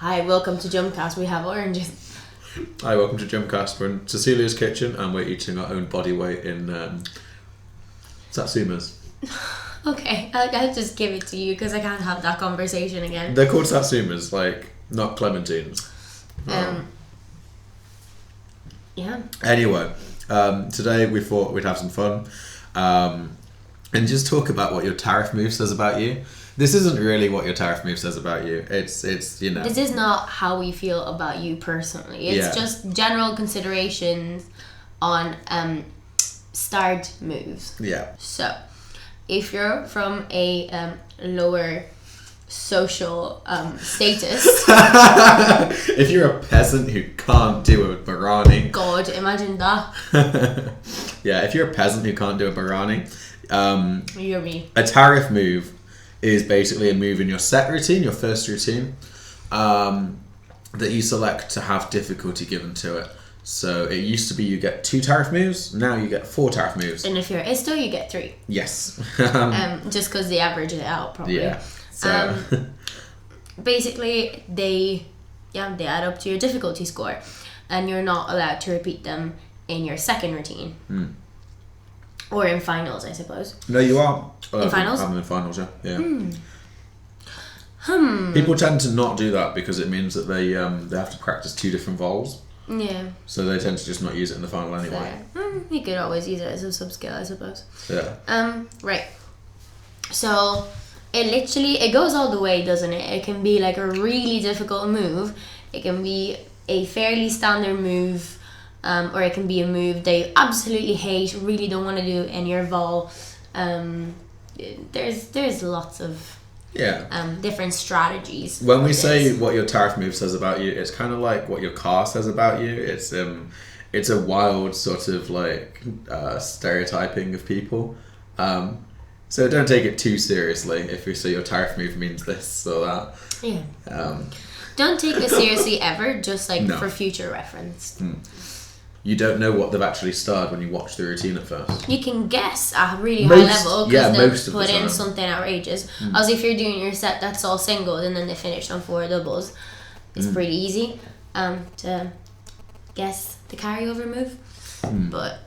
Hi, welcome to Jumpcast. We have oranges. Hi, welcome to Jumpcast. We're in Cecilia's kitchen and we're eating our own body weight in satsumas. Okay, I'll just give it to you because I can't have that conversation again. They're called satsumas, like, not clementines. Yeah. Anyway, today we thought we'd have some fun and just talk about what your tariff move says about you. This isn't really what your tariff move says about you. It's you know. This is not how we feel about you personally. It's just general considerations on start moves. Yeah. So, if you're from a lower social status, if you're a peasant who can't do a barani. God, imagine that. Yeah, if you're a peasant who can't do a barani, You're me. a tariff move is basically a move in your set routine, your first routine, that you select to have difficulty given to it. So it used to be you get 2 tariff moves, now you get 4 tariff moves. And if you're Isto, you get 3. Yes. Just because they average it out, probably. Yeah. So. Basically, they add up to your difficulty score, and you're not allowed to repeat them in your second routine. Or in finals, I suppose. No, you are. In finals? I'm in finals, yeah. People tend to not do that because it means that they have to practice 2 different vols. Yeah. So they tend to just not use it in the final anyway. You could always use it as a sub-skill, I suppose. Yeah. Right. So, it goes all the way, doesn't it? It can be like a really difficult move. It can be a fairly standard move. Or it can be a move that you absolutely hate, really don't want to do in your vol. There's lots of different strategies. When we say what your tariff move says about you, it's kind of like what your car says about you. It's a wild sort of like stereotyping of people. So don't take it too seriously if you say your tariff move means this or that. Yeah. Don't take it seriously ever, just like for future reference. You don't know what they've actually starred when you watch the routine at first. You can guess at a really high level because they'll put in something outrageous. As if you're doing your set that's all singles and then they finish on 4 doubles. It's pretty easy to guess the carryover move. But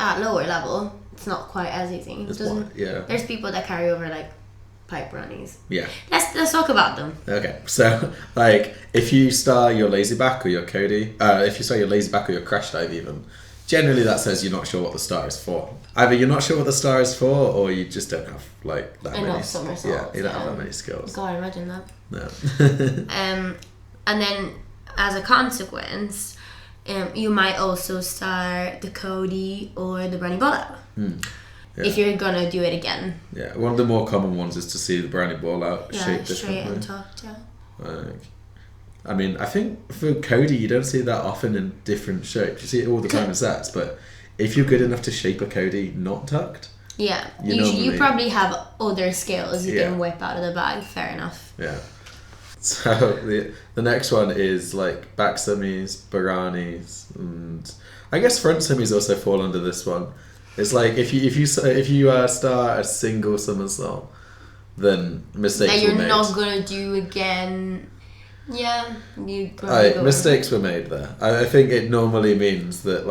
at lower level, it's not quite as easy. There's people that carry over like pipe runnies. Yeah. Let's talk about them. Okay. So like if you star your lazy back or your Cody, if you star your lazy back or your crash dive even, generally that says you're not sure what the star is for. Either you're not sure what the star is for or you just don't have like that enough many somersaults. Yeah, you don't have that many skills. God, imagine that. No. And then as a consequence, you might also star the Cody or the Brownie ball out. Yeah. If you're gonna do it again. Yeah, one of the more common ones is to see the brownie ball out shaped differently. Straight and tucked, I mean, I think for Cody you don't see that often in different shapes. You see it all the time in sets, but if you're good enough to shape a Cody not tucked, you probably have other skills you can whip out of the bag. Fair enough. Yeah. So the next one is like back semis, baranis, and I guess front semis also fall under this one. It's like if you start a single somersault, then mistakes were made. That you're not gonna do again. Yeah, you probably mistakes were made there. I think it normally means that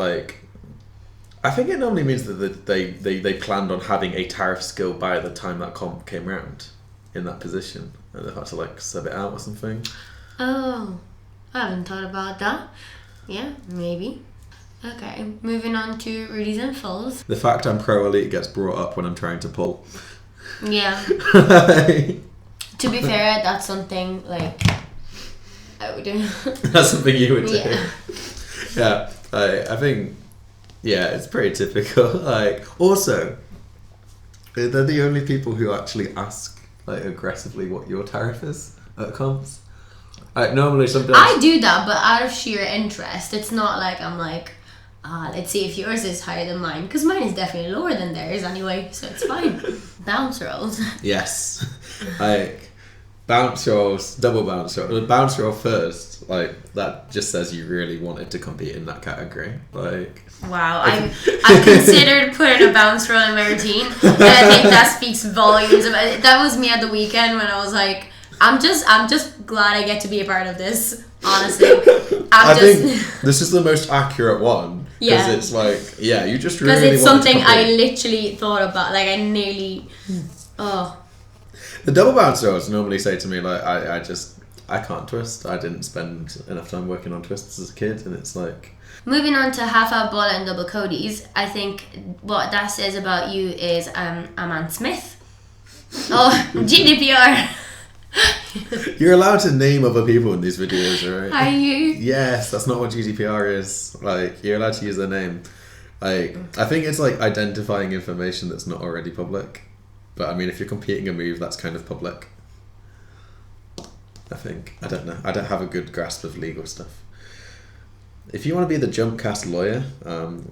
they planned on having a tariff skill by the time that comp came round in that position, and they had to like sub it out or something. Oh, I haven't thought about that. Yeah, maybe. Okay, moving on to Rudies and Fulls. The fact I'm pro elite gets brought up when I'm trying to pull. Yeah. To be fair, that's something like I would do. That's something you would do. Yeah. Yeah, I think. Yeah, it's pretty typical. Like, also, they're the only people who actually ask like aggressively what your tariff is at comps. Like normally, sometimes I do that, but out of sheer interest. It's not like I'm like, let's see if yours is higher than mine, because mine is definitely lower than theirs anyway, so it's fine. Bounce rolls. Yes, like bounce rolls, double bounce roll. Bounce roll first, like that just says you really wanted to compete in that category. Like, wow, I considered putting a bounce roll in my routine, and I think that speaks volumes about it. That was me at the weekend when I was like, I'm just glad I get to be a part of this. Honestly, I think this is the most accurate one. Yeah. Because it's like, yeah, you just really because it's wanted to something I compete. literally thought about. Like I nearly. Oh. The double bouncers normally say to me, like, I can't twist. I didn't spend enough time working on twists as a kid, and it's like... Moving on to half out ball and double Codys, I think what that says about you is Aman Smith. Oh, GDPR. You're allowed to name other people in these videos, right? Are you? Yes, that's not what GDPR is. Like, you're allowed to use their name. Like, I think it's like identifying information that's not already public. But I mean, if you're competing a move, that's kind of public. I think. I don't know. I don't have a good grasp of legal stuff. If you want to be the Jumpcast lawyer,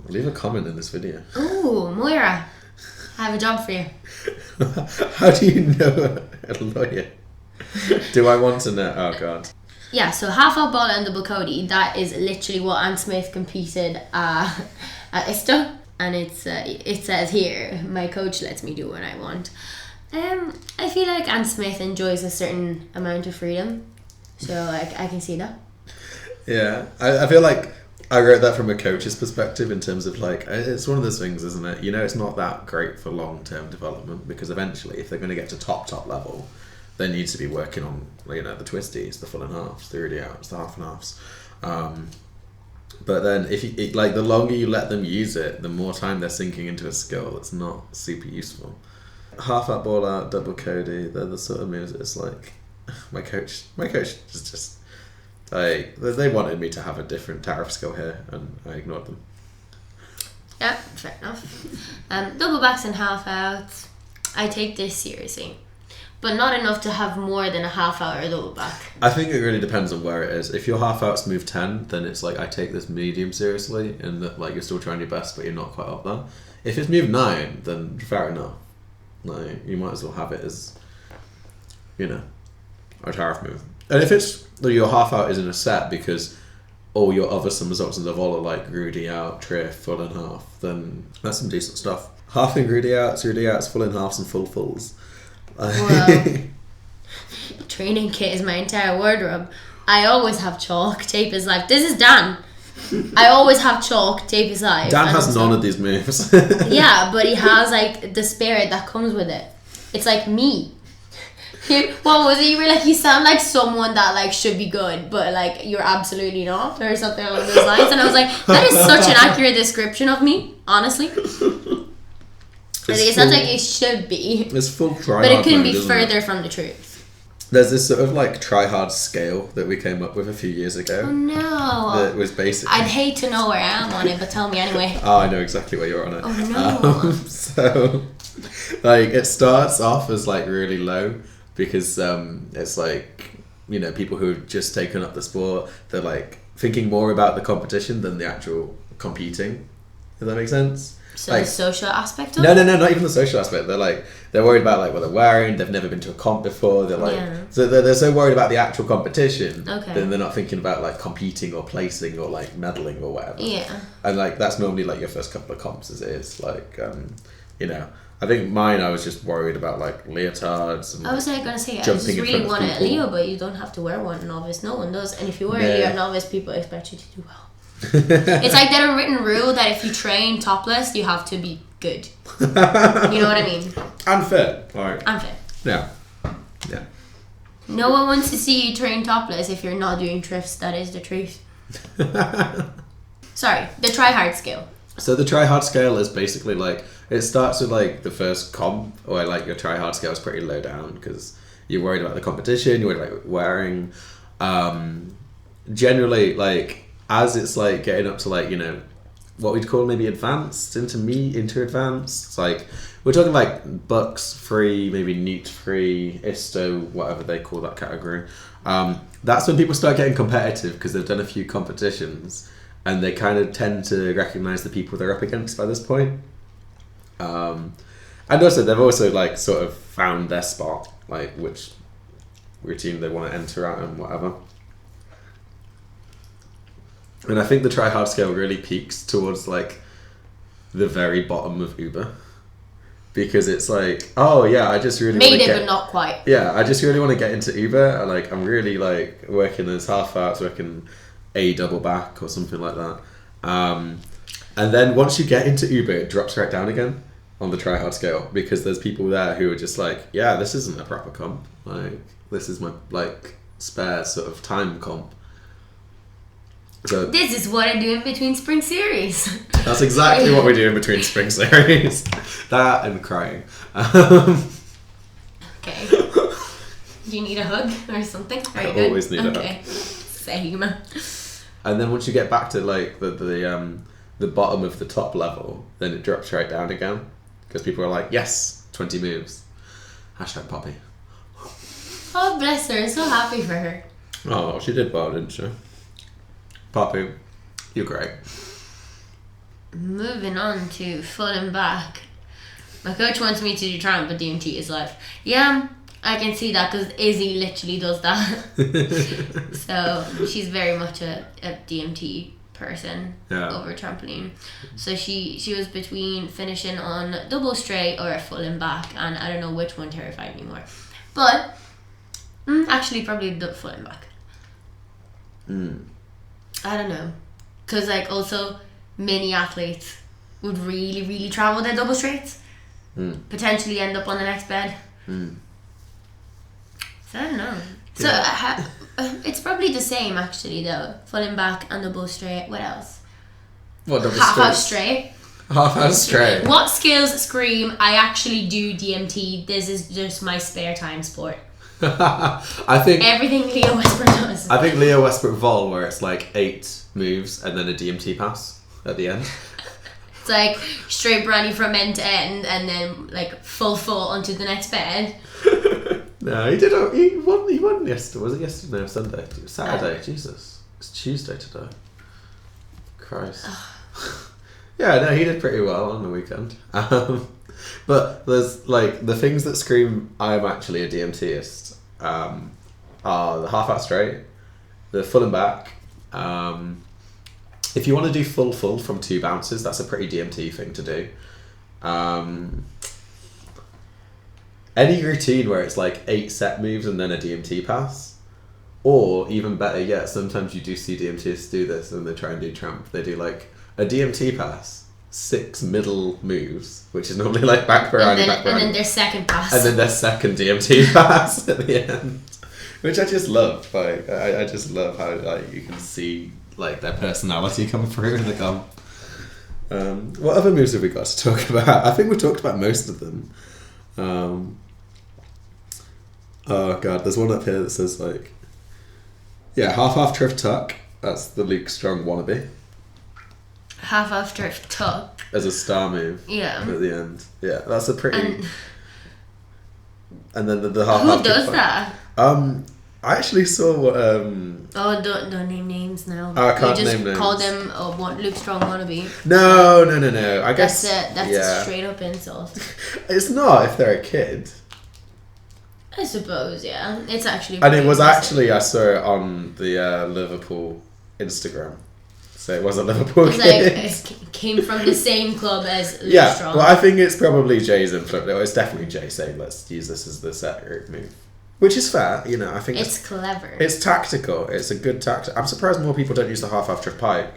leave a comment in this video. Ooh, Moira, I have a job for you. How do you know a lawyer? Do I want to know? Oh god. Yeah, so half out ball and double Cody, that is literally what Anne Smith competed at ISTA. And it says here, my coach lets me do what I want. I feel like Anne Smith enjoys a certain amount of freedom. So I can see that. Yeah, I feel like I wrote that from a coach's perspective in terms of like, it's one of those things, isn't it? You know, it's not that great for long-term development because eventually if they're going to get to top level, they need to be working on, you know, the twisties, the full and halves, the rudy outs, the half and halves. But then if you, like, the longer you let them use it, the more time they're sinking into a skill that's not super useful. Half out, ball out, double Cody, they're the sort of moves it's like, my coach is just, like, they wanted me to have a different tariff skill here, and I ignored them. Yeah, fair enough. Double backs and half outs, I take this seriously. But not enough to have more than a half out or a double back. I think it really depends on where it is. If your half out's move 10, then it's like I take this medium seriously and that like you're still trying your best but you're not quite up there. If it's move 9, then fair enough. Like, you might as well have it as, you know, a tariff move. And if it's your half out is in a set because all your other some results in the vol are like Rudy out, Tariff, full and half, then that's some decent stuff. Halving Rudy outs, full and halves and full fulls. Well, training kit is my entire wardrobe. I always have chalk, tape is life. This is Dan. I always have chalk, tape is life. Dan has none of these moves. Yeah, but he has like the spirit that comes with it. It's like me. What was it? You were like, you sound like someone that like should be good, but like you're absolutely not, or something along those lines. And I was like, that is such an accurate description of me, honestly. I think it sounds like it should be. It's full try but it hard couldn't mode, be isn't further it? from the truth. There's this sort of like try hard scale that we came up with a few years ago. Oh no. That was basically... I'd hate to know where I am on it, but tell me anyway. Oh, I know exactly where you're on it. Oh no. So, like, it starts off as like really low because it's like, you know, people who've just taken up the sport, they're like thinking more about the competition than the actual competing. Does that make sense? So like, the social aspect of no, it? not even the social aspect. They're worried about like what they're wearing. They've never been to a comp before. They're like, Yeah. so they're so worried about the actual competition. Okay. Then they're not thinking about like competing or placing or like medaling or whatever. Yeah. And like that's normally like your first couple of comps as it is. Like, you know, I think mine I was just worried about like leotards and I was gonna say, I jumping just in really front of wanted a people. Leo, but you don't have to wear one novice. No one does. And if you wear Yeah. a Leo novice, people expect you to do well. It's like that unwritten rule that if you train topless, you have to be good. You know what I mean? Unfair. Like, Unfair. yeah. No one wants to see you train topless if you're not doing thrifts. That is the truth. Sorry, the try hard scale. So the try hard scale is basically like, it starts with like the first comp, or like your try hard scale is pretty low down because you're worried about the competition, you're worried about wearing. Generally, like as it's like getting up to like, you know, what we'd call maybe advanced, into advanced. It's like we're talking like bucks free, maybe neat free, isto, whatever they call that category. That's when people start getting competitive because they've done a few competitions and they kind of tend to recognize the people they're up against by this point. And also they've also like sort of found their spot, like which routine they want to enter at and whatever. And I think the try hard scale really peaks towards like the very bottom of Uber. because it's like, oh yeah, I just really Made it, but not quite. Yeah, I just really want to get into Uber. Like, I'm really like working as half hours, working a double back or something like that. And then once you get into Uber, it drops right down again on the try hard scale, because there's people there who are just like, yeah, this isn't a proper comp. Like, this is my like spare sort of time comp. So This is what I do in between spring series. that's exactly what we do in between spring series. That and crying. Okay. Do you need a hug or something? Are you good? Always need a hug. Okay. Same. And then once you get back to like the bottom of the top level, then it drops right down again, because people are like, yes, 20 moves. Hashtag Poppy. Oh, bless her. So happy for her. Oh, she did well, didn't she? Poppy, you're great. Moving on to full and back. My coach wants me to do triumph, but DMT is life. Yeah, I can see that, because Izzy literally does that. So she's very much a DMT person over trampoline. So she was between finishing on double straight or a full and back, and I don't know which one terrified me more. But actually probably the full and back. I don't know, because like also many athletes would really, really travel their double straights, potentially end up on the next bed. So I don't know. So it's probably the same actually though. Falling back and double straight. What else? What double Half straight? Half straight. What skills scream, I actually do DMT. This is just my spare time sport. I think everything Leo Westbrook does. I think Leo Westbrook Vol, where it's like 8 moves and then a DMT pass at the end. It's like straight brandy from end to end, and then like full onto the next bed. No, he did. He won yesterday. Was it yesterday? No, Sunday. It was Saturday. Jesus, it's Tuesday today. Christ. Yeah, no, he did pretty well on the weekend. But there's like the things that scream I'm actually a DMTist are the half out straight, the full and back. If you want to do full from 2 bounces, that's a pretty DMT thing to do. Any routine where it's like 8 set moves and then a DMT pass, or even better yet, sometimes you do see DMTists do this and they try and do tramp. They do like a DMT pass, 6 middle moves, which is normally like back behind, and then their second pass, and then their second DMT pass at the end, which I just love. Like I just love how like you can see like their personality come through in the comp. What other moves have we got to talk about? I think we talked about most of them. Oh god, there's one up here that says like, yeah, half drift tuck. That's the Luke Strong wannabe. Half drift tuck as a star move. Yeah. At the end. Yeah, that's a pretty. And then the half. Who does that? I actually saw what. Oh, don't name names now. I can't you just name names. call them Luke Strong wannabe. No. I guess that's a straight up insult. It's not if they're a kid. I suppose, yeah. It's actually. And it was impressive. actually, I saw it on the Liverpool Instagram. So it was a Liverpool it's kid. like it came from the same club as Luke Yeah, Strong. well, I think it's probably Jay's influence. It's definitely Jay saying, let's use this as the set route move. Which is fair, you know, I think it's clever. It's tactical. It's a good tactic. I'm surprised more people don't use the half drift pike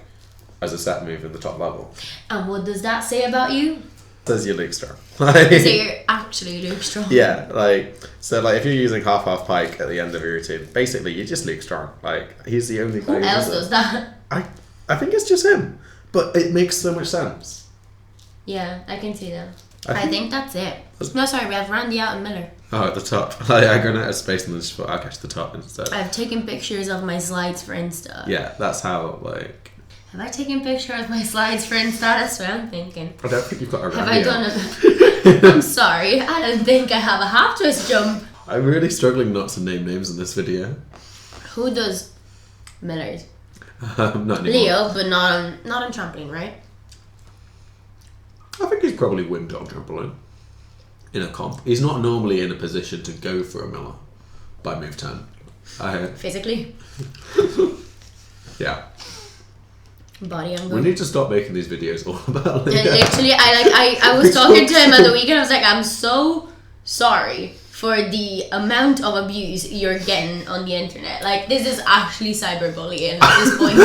as a set move in the top level. And what does that say about you? Says you're Luke Strong. So you're actually Luke Strong. Yeah, so if you're using half pike at the end of your routine, basically you're just Luke Strong. Like, he's the only guy who else does that? I think it's just him, but it makes so much sense. Yeah, I can see that. I think that's it. No, sorry, we have Randy out and Miller. Oh, at the top. I ran out of space and then just thought I'll catch the top instead. I've taken pictures of my slides for Insta. Yeah, that's how, like... Have I taken pictures of my slides for Insta? That's what I'm thinking. I don't think you've got a Have I done it? I'm sorry, I don't think I have a half twist jump. I'm really struggling not to name names in this video. Who does Miller's? Not anymore. Leo, but not on trampoline, right? I think he's probably winged on trampoline in a comp. He's not normally in a position to go for a Miller by move 10. Physically? Yeah. body I'm We going. need to stop making these videos all about And literally, I was talking to him at the weekend. I was like, I'm so sorry for the amount of abuse you're getting on the internet. Like, this is actually cyberbullying at this point.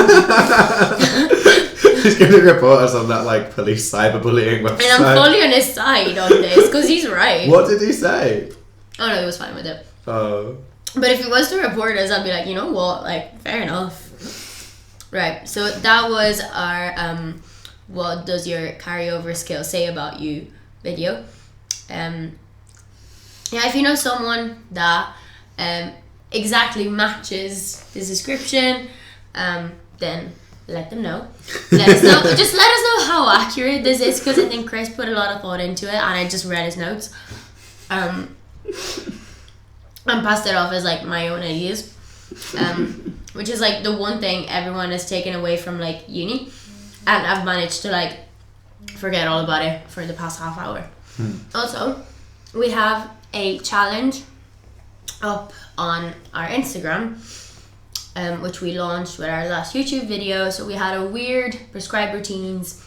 He's going to report us on that like police cyberbullying website. And I'm fully on his side on this because he's right. What did he say? Oh no, he was fine with it. Oh. But if he was to report us, I'd be like, you know what? Like, fair enough. Right. So that was our what does your carryover skill say about you video. Yeah, if you know someone that exactly matches the description, then let them know. Let us know. Just let us know how accurate this is, because I think Chris put a lot of thought into it, and I just read his notes. And passed it off as like my own ideas, which is like the one thing everyone has taken away from like uni, and I've managed to like forget all about it for the past half hour. Also, we have a challenge up on our Instagram, which we launched with our last YouTube video. So we had a weird prescribed routines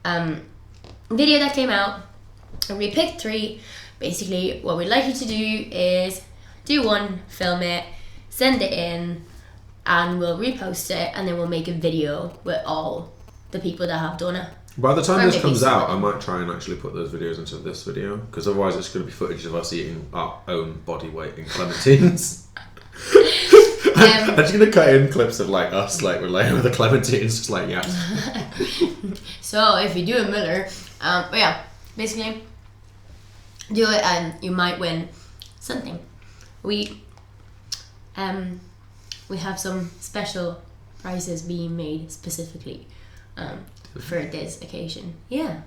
video that came out, and we picked 3. Basically, what we'd like you to do is do one, film it, send it in, and we'll repost it, and then we'll make a video with all the people that have done it. By the time this comes out, I might try and actually put those videos into this video, because otherwise it's going to be footage of us eating our own body weight in clementines. I'm just going to cut in clips of like us like relaying with the clementines, just like, yeah. So if you do a Miller, yeah, basically do it and you might win something. We have some special prizes being made specifically for this occasion. Yeah.